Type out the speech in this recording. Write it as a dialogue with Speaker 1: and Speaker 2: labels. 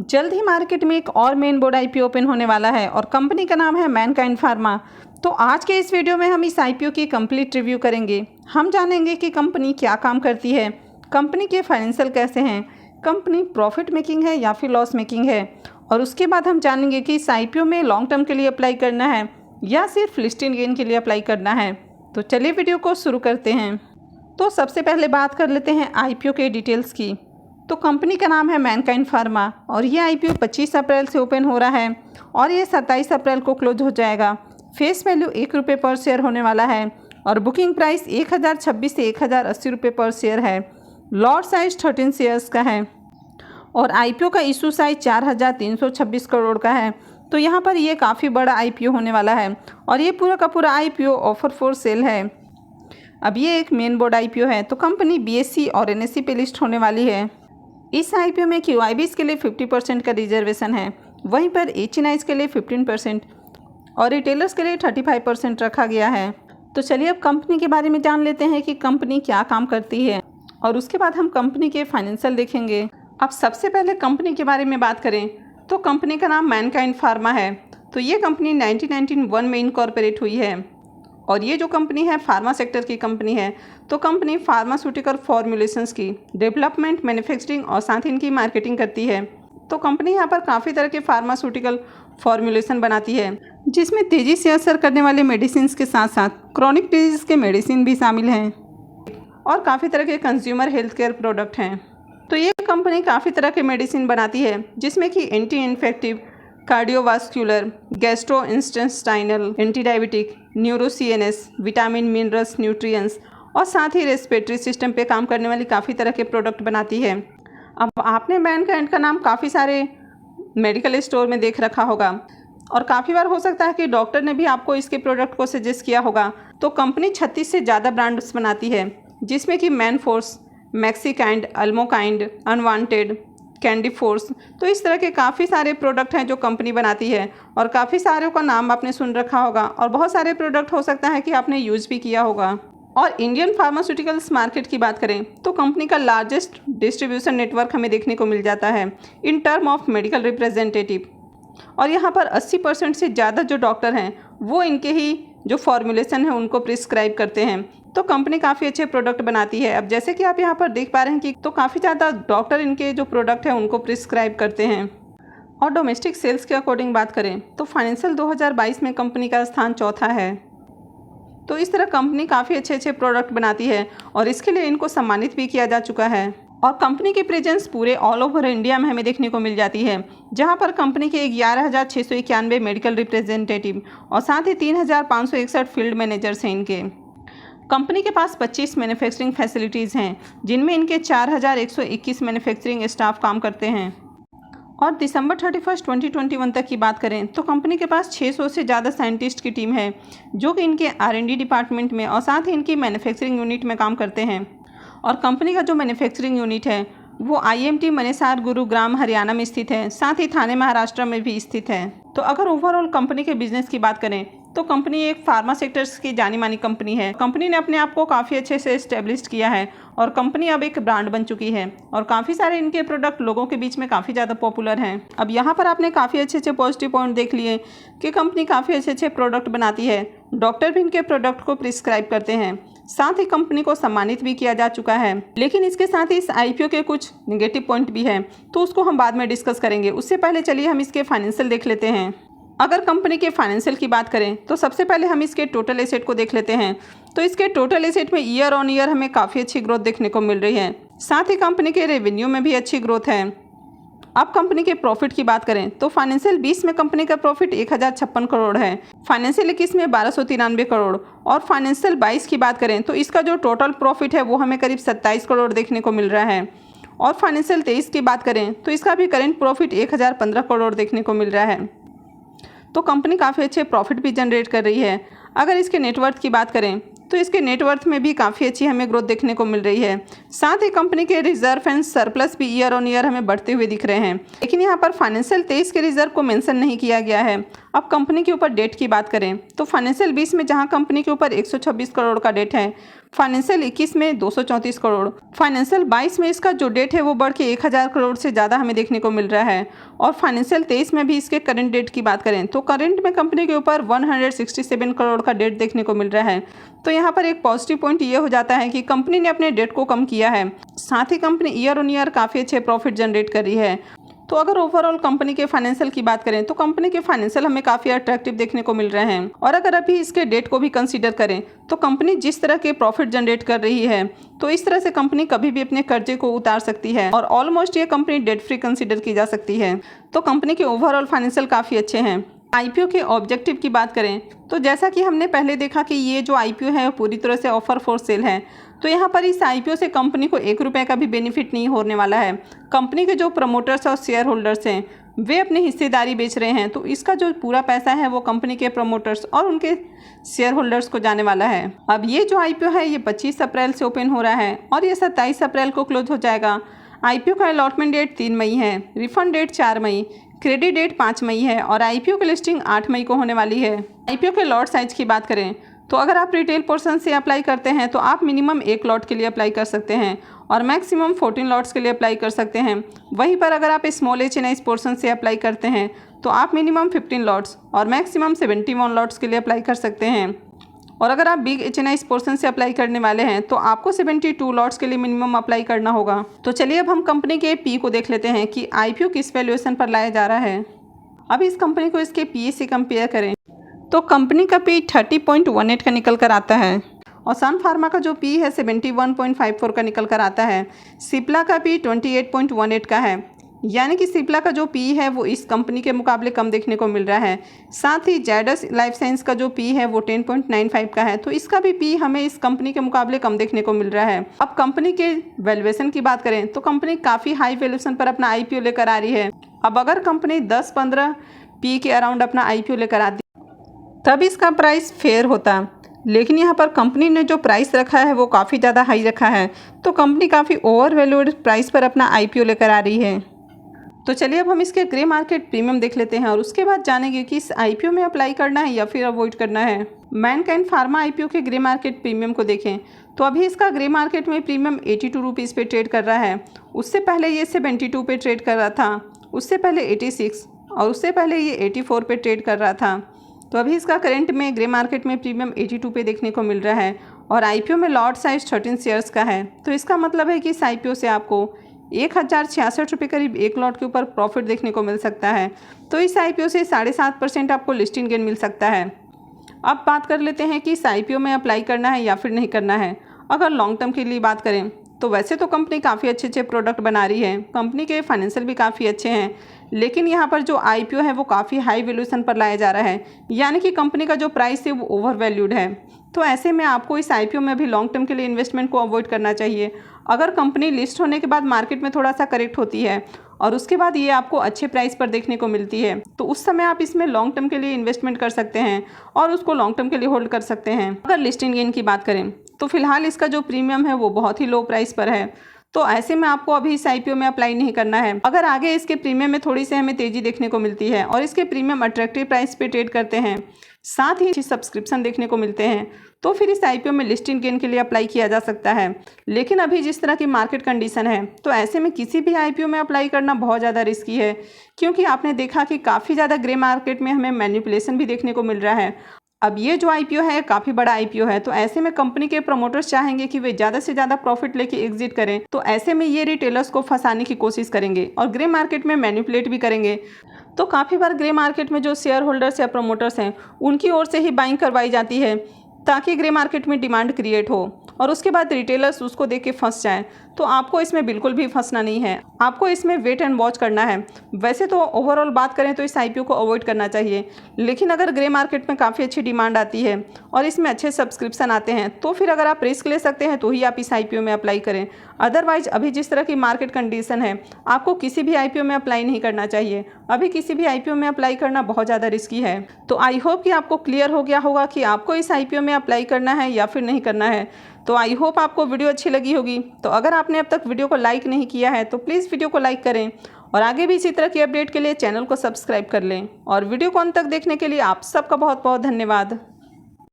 Speaker 1: जल्द ही मार्केट में एक और मेन बोर्ड आईपीओ ओपन होने वाला है और कंपनी का नाम है मैनकाइंड फार्मा। तो आज के इस वीडियो में हम इस आईपीओ की कंप्लीट रिव्यू करेंगे। हम जानेंगे कि कंपनी क्या काम करती है, कंपनी के फाइनेंशियल कैसे हैं, कंपनी प्रॉफिट मेकिंग है या फिर लॉस मेकिंग है, और उसके बाद हम जानेंगे कि इस आईपीओ में लॉन्ग टर्म के लिए अप्लाई करना है या सिर्फ लिस्टिंग गेन के लिए अप्लाई करना है। तो चलिए वीडियो को शुरू करते हैं। तो सबसे पहले बात कर लेते हैं आईपीओ के डिटेल्स की। तो कंपनी का नाम है मैनकाइंड फार्मा और ये आईपीओ 25 अप्रैल से ओपन हो रहा है और ये 27 अप्रैल को क्लोज हो जाएगा। फेस वैल्यू ₹1 पर शेयर होने वाला है और बुकिंग प्राइस 1026 से 1080 रुपये पर शेयर है। लॉट साइज 13 शेयर्स का है और आईपीओ का इशू साइज 4326 करोड़ का है। तो यहाँ पर ये काफ़ी बड़ा आईपीओ होने वाला है और ये पूरा का पूरा आईपीओ ऑफर फॉर सेल है। अब ये एक मेन बोर्ड आईपीओ है तो कंपनी बीएसई और एनएसई पे लिस्ट होने वाली है। इस आईपीओ में क्यूआईबीज के लिए 50% का रिजर्वेशन है, वहीं पर एचएनआईज के लिए 15% और रिटेलर्स के लिए 35% रखा गया है। तो चलिए अब कंपनी के बारे में जान लेते हैं कि कंपनी क्या काम करती है और उसके बाद हम कंपनी के फाइनेंशियल देखेंगे। अब सबसे पहले कंपनी के बारे में बात करें तो कंपनी का नाम मैनकाइंड फार्मा है। तो ये कंपनी 1991 में इनकॉर्पोरेट हुई है और ये जो कंपनी है फार्मा सेक्टर की कंपनी है। तो कंपनी फार्मास्यूटिकल फॉर्मुलेशंस की डेवलपमेंट, मैन्युफैक्चरिंग और साथ ही इनकी मार्केटिंग करती है। तो कंपनी यहाँ पर काफ़ी तरह के फार्मास्यूटिकल फॉर्मुलेशन बनाती है जिसमें तेज़ी से असर करने वाले मेडिसिन के साथ साथ क्रॉनिक डिजीज़ के मेडिसिन भी शामिल हैं और काफ़ी तरह के कंज्यूमर हेल्थ केयर प्रोडक्ट हैं। तो ये कंपनी काफ़ी तरह के मेडिसिन बनाती है जिसमें कि anti infective, cardiovascular, gastro intestinal, anti diabetic, neuro CNS, vitamin, minerals, nutrients और साथ ही रेस्पिरेटरी सिस्टम पे काम करने वाली काफ़ी तरह के प्रोडक्ट बनाती है। अब आपने मैनकाइंड का नाम काफ़ी सारे मेडिकल स्टोर में देख रखा होगा और काफ़ी बार हो सकता है कि डॉक्टर ने भी आपको इसके प्रोडक्ट को सजेस्ट किया होगा। तो कंपनी 36 से ज़्यादा ब्रांड्स बनाती है जिसमें कि मैन फोर्स, मैक्सीकाइंड, अल्मोकाइंड, अनवांटेड, कैंडी फोर्स। तो इस तरह के काफ़ी सारे प्रोडक्ट हैं जो कंपनी बनाती है और काफ़ी सारों का नाम आपने सुन रखा होगा और बहुत सारे प्रोडक्ट हो सकता है कि आपने यूज़ भी किया होगा। और इंडियन फार्मास्यूटिकल्स मार्केट की बात करें तो कंपनी का लार्जेस्ट डिस्ट्रीब्यूशन नेटवर्क हमें देखने को मिल जाता है in term of medical representative, और यहाँ पर 80% से ज़्यादा जो डॉक्टर हैं वो इनके ही जो फॉर्मुलेशन है उनको प्रिस्क्राइब करते हैं। तो कंपनी काफ़ी अच्छे प्रोडक्ट बनाती है। अब जैसे कि आप यहाँ पर देख पा रहे हैं कि तो काफ़ी ज़्यादा डॉक्टर इनके जो प्रोडक्ट हैं उनको प्रिस्क्राइब करते हैं। और डोमेस्टिक सेल्स के अकॉर्डिंग बात करें तो फाइनेंशियल 2022 में कंपनी का स्थान चौथा है। तो इस तरह कंपनी काफ़ी अच्छे अच्छे प्रोडक्ट बनाती है और इसके लिए इनको सम्मानित भी किया जा चुका है। और कंपनी की प्रेजेंस पूरे ऑल ओवर इंडिया में हमें देखने को मिल जाती है, जहां पर कंपनी के 11,691 मेडिकल रिप्रेजेंटेटिव और साथ ही 3,561 फील्ड मैनेजर्स हैं इनके। कंपनी के पास 25 मैन्युफैक्चरिंग फैसिलिटीज़ हैं जिनमें इनके 4,121 मैन्युफैक्चरिंग स्टाफ काम करते हैं। और दिसंबर 31, 2021 तक की बात करें तो कंपनी के पास 600 से ज़्यादा साइंटिस्ट की टीम है जो कि इनके R&D डिपार्टमेंट में और साथ ही इनकी मैन्युफैक्चरिंग यूनिट में काम करते हैं। और कंपनी का जो मैन्युफैक्चरिंग यूनिट है वो IMT मनेसार, गुरुग्राम, हरियाणा में स्थित है, साथ ही थाने, महाराष्ट्र में भी स्थित है। तो अगर ओवरऑल कंपनी के बिजनेस की बात करें तो कंपनी एक फार्मा सेक्टर्स की जानी मानी कंपनी है। कंपनी ने अपने आप को काफ़ी अच्छे से एस्टेब्लिश किया है और कंपनी अब एक ब्रांड बन चुकी है और काफ़ी सारे इनके प्रोडक्ट लोगों के बीच में काफ़ी ज़्यादा पॉपुलर हैं। अब यहाँ पर आपने काफ़ी अच्छे अच्छे पॉजिटिव पॉइंट देख लिए कि कंपनी काफ़ी अच्छे अच्छे प्रोडक्ट बनाती है, डॉक्टर भी इनके प्रोडक्ट को प्रिस्क्राइब करते हैं, साथ ही कंपनी को सम्मानित भी किया जा चुका है। लेकिन इसके साथ ही इस आईपीओ के कुछ नेगेटिव पॉइंट भी हैं तो उसको हम बाद में डिस्कस करेंगे। उससे पहले चलिए हम इसके फाइनेंशियल देख लेते हैं। अगर कंपनी के फाइनेंशियल की बात करें तो सबसे पहले हम इसके टोटल एसेट को देख लेते हैं। तो इसके टोटल एसेट में ईयर ऑन ईयर हमें काफ़ी अच्छी ग्रोथ देखने को मिल रही है, साथ ही कंपनी के रेवेन्यू में भी अच्छी ग्रोथ है। अब कंपनी के प्रॉफिट की बात करें तो फाइनेंशियल 20 में कंपनी का प्रॉफिट 1056 करोड़ है, फाइनेंशियल 21 में 1293 करोड़ और फाइनेंशियल 22 की बात करें तो इसका जो टोटल प्रॉफिट है वो हमें करीब 27 करोड़ देखने को मिल रहा है। और फाइनेंशियल 23 की बात करें तो इसका भी करेंट प्रॉफिट 1015 करोड़ देखने को मिल रहा है। तो कंपनी काफ़ी अच्छे प्रॉफिट भी जनरेट कर रही है। अगर इसके नेटवर्थ की बात करें तो इसके नेटवर्थ में भी काफ़ी अच्छी हमें ग्रोथ देखने को मिल रही है, साथ ही कंपनी के रिजर्व एंड सरप्लस भी ईयर ऑन ईयर हमें बढ़ते हुए दिख रहे हैं। लेकिन यहाँ पर फाइनेंशियल 23 के रिजर्व को मेंशन नहीं किया गया है। अब कंपनी के ऊपर डेट की बात करें तो फाइनेंशियल 20 में जहाँ कंपनी के ऊपर 126 करोड़ का डेट है, फाइनेंशियल 21 में 234 करोड़, फाइनेंशियल 22 में इसका जो डेट है वो बढ़ के 1000 करोड़ से ज़्यादा हमें देखने को मिल रहा है। और फाइनेंशियल 23 में भी इसके करंट डेट की बात करें तो करंट में कंपनी के ऊपर 167 करोड़ का डेट देखने को मिल रहा है। तो यहाँ पर एक पॉजिटिव पॉइंट ये हो जाता है कि कंपनी ने अपने डेट को कम किया है, साथ ही कंपनी ईयर ऑन ईयर काफ़ी अच्छे प्रॉफिट जनरेट कर रही है। तो अगर ओवरऑल कंपनी के फाइनेंशियल की बात करें तो कंपनी के फाइनेंशियल हमें काफ़ी अट्रैक्टिव देखने को मिल रहे हैं। और अगर अभी इसके डेट को भी कंसीडर करें तो कंपनी जिस तरह के प्रॉफिट जनरेट कर रही है तो इस तरह से कंपनी कभी भी अपने कर्जे को उतार सकती है और ऑलमोस्ट ये कंपनी डेट फ्री कंसीडर की जा सकती है। तो कंपनी के ओवरऑल फाइनेंशियल काफ़ी अच्छे हैं। आईपीओ के ऑब्जेक्टिव की बात करें तो जैसा कि हमने पहले देखा कि ये जो आईपीओ है पूरी तरह से ऑफर फॉर सेल है, तो यहाँ पर इस आईपीओ से कंपनी को 1 रुपये का भी बेनिफिट नहीं होने वाला है। कंपनी के जो प्रमोटर्स और शेयर होल्डर्स हैं वे अपनी हिस्सेदारी बेच रहे हैं, तो इसका जो पूरा पैसा है वो कंपनी के प्रमोटर्स और उनके शेयर होल्डर्स को जाने वाला है। अब ये जो आईपीओ है ये 25 अप्रैल से ओपन हो रहा है और ये 27 अप्रैल को क्लोज हो जाएगा। आईपीओ का अलॉटमेंट डेट 3 मई है, रिफंड डेट 4 मई, क्रेडिट डेट 5 मई है और आईपीओ की लिस्टिंग 8 मई को होने वाली है। आईपीओ के लॉट साइज की बात करें तो अगर आप रिटेल पोर्शन से अप्लाई करते हैं तो आप मिनिमम 1 लॉट के लिए अप्लाई कर सकते हैं और मैक्सिमम 14 लॉट्स के लिए अप्लाई कर सकते हैं। वहीं पर अगर आप स्मॉल एच पोर्शन से अप्लाई करते हैं तो आप मिनिमम 15 लॉट्स और मैक्सिमम 71 लॉट्स के लिए अप्लाई कर सकते हैं। और अगर आप बिग एच पोर्शन से अप्लाई करने वाले हैं तो आपको 72 लॉट्स के लिए मिनिमम अप्लाई करना होगा। तो चलिए अब हम कंपनी के पी को देख लेते हैं कि आईपीओ किस वैल्यूएशन पर लाया जा रहा है। अब इस कंपनी को इसके पी से कंपेयर करें तो कंपनी का पी 30.18 का निकल कर आता है और सन फार्मा का जो पी है 71.54 का निकल कर आता है। सिप्ला का पी 28.18 का है, यानी कि सिप्ला का जो पी है वो इस कंपनी के मुकाबले कम देखने को मिल रहा है। साथ ही जायडस लाइफ साइंस का जो पी है वो 10.95 का है, तो इसका भी पी हमें इस कंपनी के मुकाबले कम देखने को मिल रहा है। अब कंपनी के वैल्यूएशन की बात करें तो कंपनी काफ़ी हाई वैल्यूएशन पर अपना आईपीओ लेकर आ रही है। अब अगर कंपनी 10-15 पी के अराउंड अपना आईपीओ लेकर आती तब इसका प्राइस फेयर होता, लेकिन यहाँ पर कंपनी ने जो प्राइस रखा है वो काफ़ी ज़्यादा हाई रखा है, तो कंपनी काफ़ी ओवर वैल्यूड प्राइस पर अपना आईपीओ लेकर आ रही है। तो चलिए अब हम इसके ग्रे मार्केट प्रीमियम देख लेते हैं और उसके बाद जानेंगे कि इस आईपीओ में अप्लाई करना है या फिर अवॉइड करना है। मैनकाइंड फार्मा आईपीओ के ग्रे मार्केट प्रीमियम को देखें तो अभी इसका ग्रे मार्केट में प्रीमियम 82 रुपीज़ पे ट्रेड कर रहा है। उससे पहले ये 72 पे ट्रेड कर रहा था, उससे पहले 86 और उससे पहले ये 84 पे ट्रेड कर रहा था। तो अभी इसका करंट में ग्रे मार्केट में प्रीमियम 82 पे देखने को मिल रहा है और आईपीओ में लॉट साइज 13 शेयर्स का है। तो इसका मतलब है कि इस आईपीओ से आपको 1066 रुपये करीब 1 लॉट के ऊपर प्रॉफिट देखने को मिल सकता है। तो इस आईपीओ से 7.5% आपको लिस्टिंग गेन मिल सकता है। अब बात कर लेते हैं कि इस आईपीओ में अप्लाई करना है या फिर नहीं करना है। अगर लॉन्ग टर्म के लिए बात करें तो वैसे तो कंपनी काफ़ी अच्छे प्रोडक्ट बना रही है, कंपनी के फाइनेंशियल भी काफ़ी अच्छे हैं, लेकिन यहाँ पर जो आईपीओ है वो काफ़ी हाई वैल्यूएशन पर लाया जा रहा है, यानी कि कंपनी का जो प्राइस है वो ओवर वैल्यूड है। तो ऐसे में आपको इस आईपीओ में अभी लॉन्ग टर्म के लिए इन्वेस्टमेंट को अवॉइड करना चाहिए। अगर कंपनी लिस्ट होने के बाद मार्केट में थोड़ा सा करेक्ट होती है और उसके बाद ये आपको अच्छे प्राइस पर देखने को मिलती है तो उस समय आप इसमें लॉन्ग टर्म के लिए इन्वेस्टमेंट कर सकते हैं और उसको लॉन्ग टर्म के लिए होल्ड कर सकते हैं। अगर लिस्टिंग गेन की बात करें तो फिलहाल इसका जो प्रीमियम है वो बहुत ही लो प्राइस पर है, तो ऐसे में आपको अभी इस आईपीओ में अप्लाई नहीं करना है। अगर आगे इसके प्रीमियम में थोड़ी सी हमें तेजी देखने को मिलती है और इसके प्रीमियम अट्रैक्टिव प्राइस पे ट्रेड करते हैं, साथ ही सब्सक्रिप्शन देखने को मिलते हैं, तो फिर इस आईपीओ में लिस्टिंग गेन के लिए अप्लाई किया जा सकता है। लेकिन अभी जिस तरह की मार्केट कंडीशन है तो ऐसे में किसी भी आईपीओ में अप्लाई करना बहुत ज़्यादा रिस्की है, क्योंकि आपने देखा कि काफ़ी ज़्यादा ग्रे मार्केट में हमें मैनिपुलेशन भी देखने को मिल रहा है। अब ये जो आईपीओ है काफ़ी बड़ा आईपीओ है, तो ऐसे में कंपनी के प्रमोटर्स चाहेंगे कि वे ज़्यादा से ज़्यादा प्रॉफिट लेके एग्जिट करें, तो ऐसे में ये रिटेलर्स को फंसाने की कोशिश करेंगे और ग्रे मार्केट में मैनिपुलेट भी करेंगे। तो काफ़ी बार ग्रे मार्केट में जो शेयर होल्डर्स या प्रमोटर्स हैं उनकी ओर से ही बाइंग करवाई जाती है ताकि ग्रे मार्केट में डिमांड क्रिएट हो और उसके बाद रिटेलर्स उसको देख के फंस जाएं। तो आपको इसमें बिल्कुल भी फंसना नहीं है, आपको इसमें वेट एंड वॉच करना है। वैसे तो ओवरऑल बात करें तो इस आईपीओ को अवॉइड करना चाहिए, लेकिन अगर ग्रे मार्केट में काफ़ी अच्छी डिमांड आती है और इसमें अच्छे सब्सक्रिप्शन आते हैं तो फिर अगर आप रिस्क ले सकते हैं तो ही आप इस आईपीओ में अप्लाई करें। अदरवाइज अभी जिस तरह की मार्केट कंडीशन है आपको किसी भी आईपीओ में अप्लाई नहीं करना चाहिए। अभी किसी भी आईपीओ में अप्लाई करना बहुत ज़्यादा रिस्की है। तो आई होप कि आपको क्लियर हो गया होगा कि आपको इस आईपीओ में अप्लाई करना है या फिर नहीं करना है। तो आई होप आपको वीडियो अच्छी लगी होगी। तो अगर आपने अब तक वीडियो को लाइक नहीं किया है तो प्लीज़ वीडियो को लाइक करें और आगे भी इसी तरह की अपडेट के लिए चैनल को सब्सक्राइब कर लें। और वीडियो को अंत तक देखने के लिए आप सबका बहुत बहुत धन्यवाद।